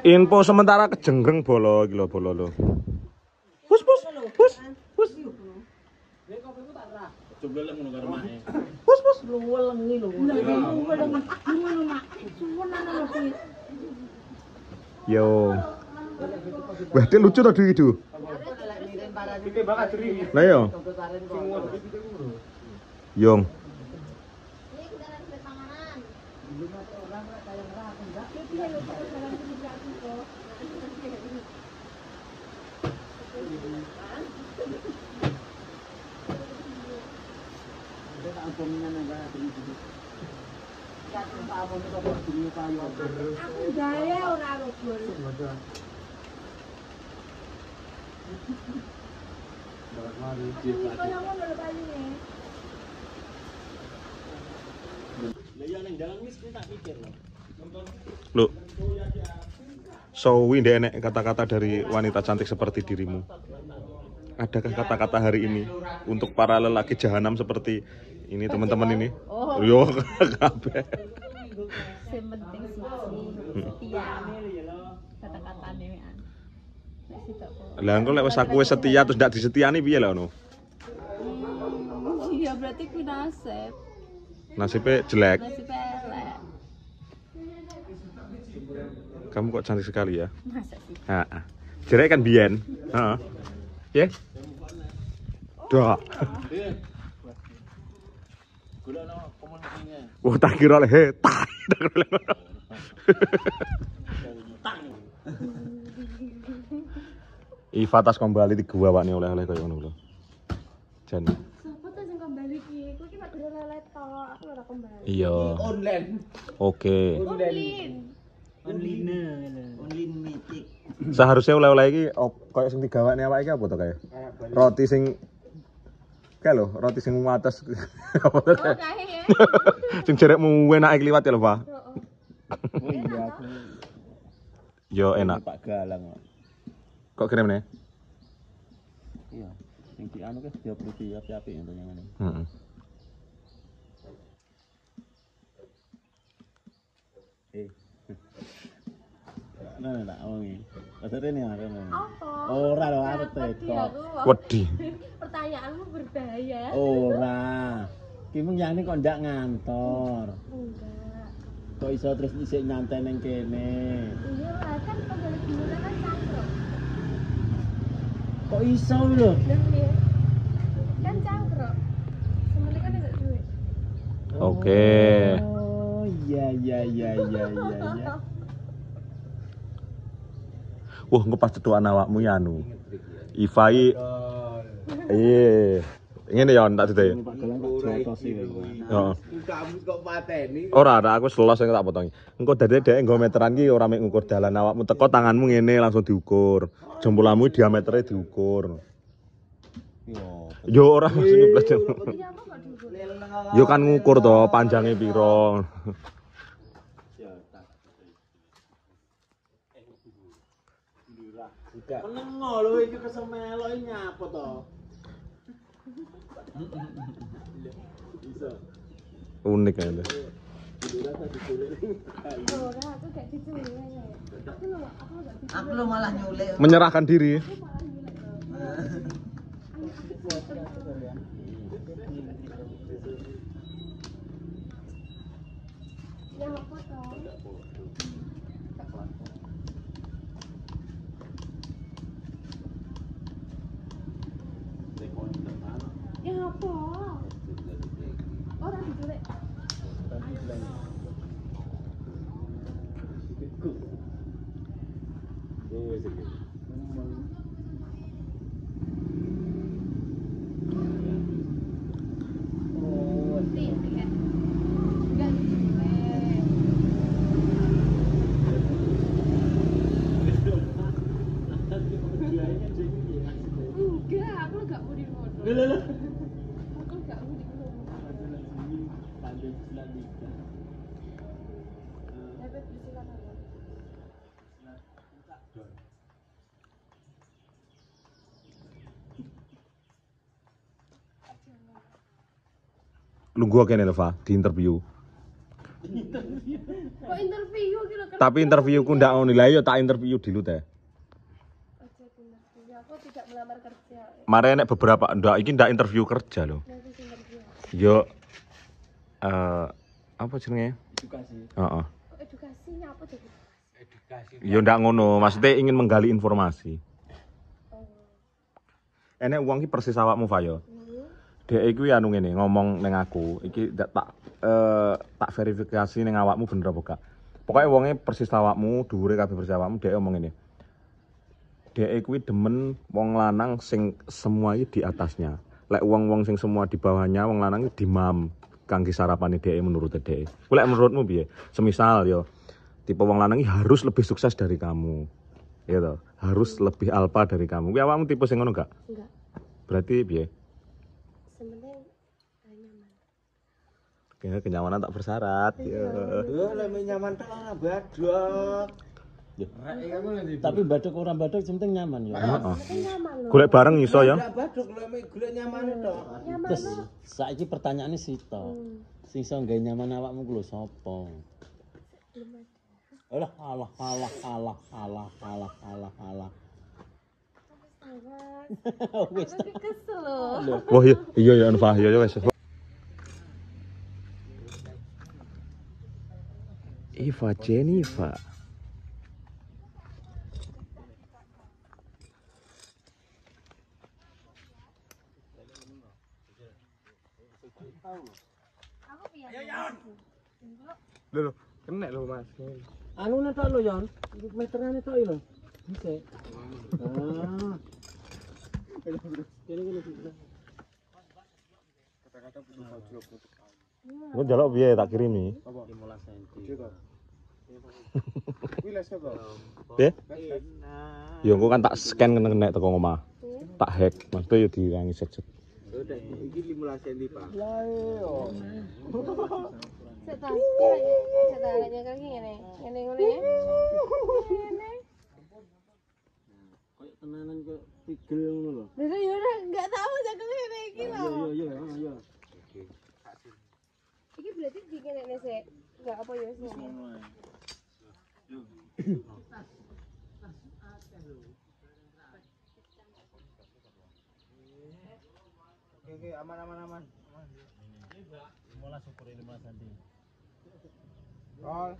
Info sementara Kejengreng bolo iki lho bolo lho. Pus. Coba lek ngono karo mae. Pus. Luwelengi lho. Yo. Wah, dia lucu tadi itu. Lah yo. Yong. Aku gaya ora robol. Loh. Sowi ndek enek kata-kata dari wanita cantik seperti dirimu. Adakah kata-kata hari ini untuk para lelaki jahanam seperti ini teman-teman ini? Yo kabeh. Sing penting suci, setia. Kata-katane wean. Nek sitok kok. Lah engko lek wis aku wis setia terus ndak disetiani piye lho ono? Iya berarti ku nasib. Nasibnya jelek. Nasib elek. Kamu kok cantik sekali ya? Masa sih? Heeh. Jerek kan biyen. Heeh. Ya. Dak. Golekno komunikasinya. Wah tak kira le tak. Iva tas kembali di gua wakne oleh-oleh kaya ngono lho. Jan. Sopo ta sing kembali ki? Ku ki mek lele tok, aku ora kembali. Iya. Online. Oke. Online meeting. Seharusnya oleh-oleh iki kaya sing digawakne awake iki apa to kaya? Roti sing kae lho, roti sing atas. Apa to? Oh, kae ya. Sing jerekmu enake kliwat ya lho, Pak. Oh iya aku. Yo enak. Pak Galang. Kok kirim nih? Iya. Sing di anu ke dia produksi api-api yang ngene. Heeh. Nah, omongi. Maksudnya nih ada nih. Apa? Ora lho arep teko. Wedi. Pertanyaanmu berbahaya. Ora. Ki mung yane kok ndak ngantor. Enggak. Kok iso terus isik nyantai ning kene. Iya lah kan pegawai gimana kan cangkruk. Kok iso lho? Lah piye? Kan cangkruk. Sementing kan enggak duit. Oke. Oh iya. Wah, engko pas cetukan awakmu ya anu. Iva iki iya. Ngene ya tak dite. Pak Galang kok jotos iki. Heeh. Kamu kok pateni. Ora ada aku selos sing tak potongi. Engko dadi dhek nggo meteran ki ora mek ngukur dalan awakmu teko tanganmu ngene langsung diukur. Jempolmu diametere diukur. Yo ora mesti nyuples. Iya apa enggak duit? Yo kan ngukur to panjangnya piro. Menengo lho iki kesemelo iki nyapa to? Bisa. Unik kan. Ora, aku gak diculik. Aku gak diculik. Aku lo malah nyulik. Menyerahkan diri. Ya apa toh? Ya apa? Orang diculik. Enggak, aku enggak mau dimono. Aku enggak mau dimono. Dapat bisikan apa? Lu gua kene lho, Fa, di interview. Kok interview gitu kan? Tapi interviewku ndak ngono lah ya tak interview dulu teh. Ojo interview. Aku tidak melamar kerja. Mare nek beberapa ndak iki ndak interview kerja lho. Nanti interview. Yo apa jenenge? Edukasi. Heeh. Kok edukasinya apa jadi? Yo ndak ngono, maksudnya ingin menggali informasi. Oh. Enek wong iki persis awakmu Fayo. Dek iki anu ngene ngomong ning aku, iki tak verifikasi ning awakmu bener apa gak. Pokoke wonge persis awakmu, dhuwure kabeh persis awakmu, dek ngomong ngene. Dek kuwi demen wong lanang sing semua iki di atasnya. Lek wong-wong sing semua di bawahnya, wong lanang iki dimam kangge sarapane dek menurut dek. Kuwi lek menurutmu piye? Semisal yo tipe wong lanang iki harus lebih sukses dari kamu. Ya toh, harus lebih alpha dari kamu. Kuwi awakmu tipe sing ngono gak? Enggak. Berarti piye? Sebenarnya nyaman. Kayaknya kenyamanan tak bersyarat. Ya. Lek nyaman tok ora badok. Tapi badok orang badok penting nyaman ya. Heeh. Kan nyaman loh. Golek bareng iso ya. Ora badok lek nyamane tok. Nyaman Terus loh. saiki pertanyaane sito. Sing iso gawe nyaman awakmu ku lho sapa? Alah alah alah alah alah alah alah alah. Wis Aku kesel loh. Wah iya ya Anfa, iya ya wes. Eva Jennifer. Aku piye? Lho, kena lho Mas. Anu tok lho Yon. Meterane tok lho. Bisa. Ah. Kene. Engko njaluk piye tak kirimi? 15 cm. Piye? Ya engko kan tak scan kena teko omah. Tak hack, maksudnya ya dirangi set-set. Iki 15 cm, Pak. Setananya kaki ngene. Ngene ngono ya. Ngene. Kayak tenanan kok pigel ngono lho. Lha ya ora enggak tahu jago ngene iki lho. Iya. Iki berarti di kene sik. Enggak apa ya sih. Oke, aman. Mola syukur 15 cm. Rol.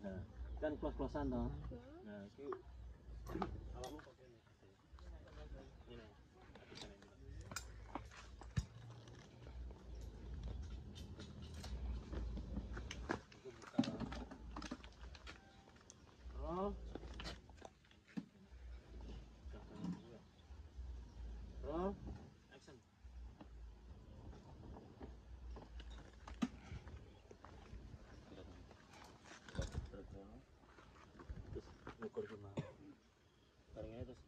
Nah, kan close-closean toh. Nah, iki awakmu kok kene. Ini. Roll. Action. Terus ngukur gimana? Barangnya terus.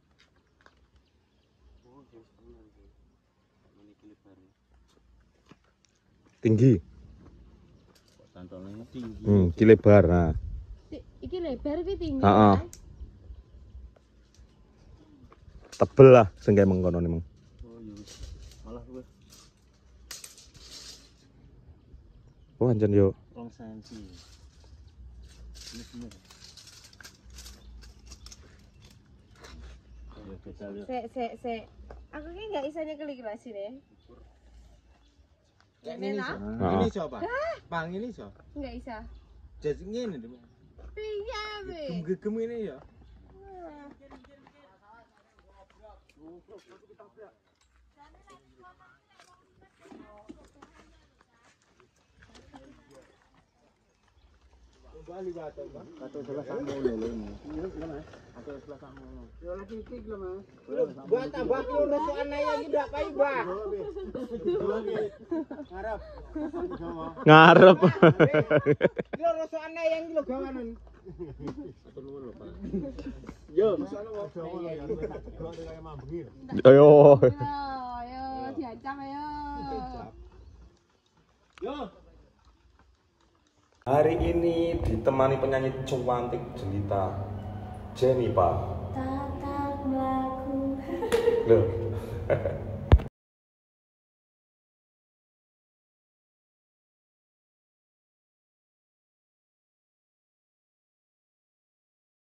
Oh, harus benar sih. Meniki lebarnya. Tinggi. Kok tantolnya tinggi. Ki lebar. Nah. Iki lebar iki tinggi. Heeh. Tebel lah sing kayak mengkono nih, Mang. Oh iya. Malah gue Oh, anjen yo. 2 cm. Ini semua. Ya kita lihat. Sek. Aku ki enggak iso nyekel iki Mas ini. Ini nah. Ini iso, Pak. Bang ini iso. Enggak iso. Jadi ngene lho. Piye be? Gegem ini ya. Kembali batal, Bang. Atau sebelah sama lho ini. Iya, gimana? Atau sebelah sama lho. Ya lagi tik lho, Mas. Buat tambah ki rosokan ae iki ndak pai, Mbak. Ngarep. Ngarep. Ki rosokan ae yang lho gawanan. Satu lho, Pak. Yo, misalnya mau Jawa ya, kok kayak mambengi. Ayo. Yo, diancam ayo. Yo. Hari ini ditemani penyanyi cantik jelita Jenny, Pak. Tatap laku. Loh.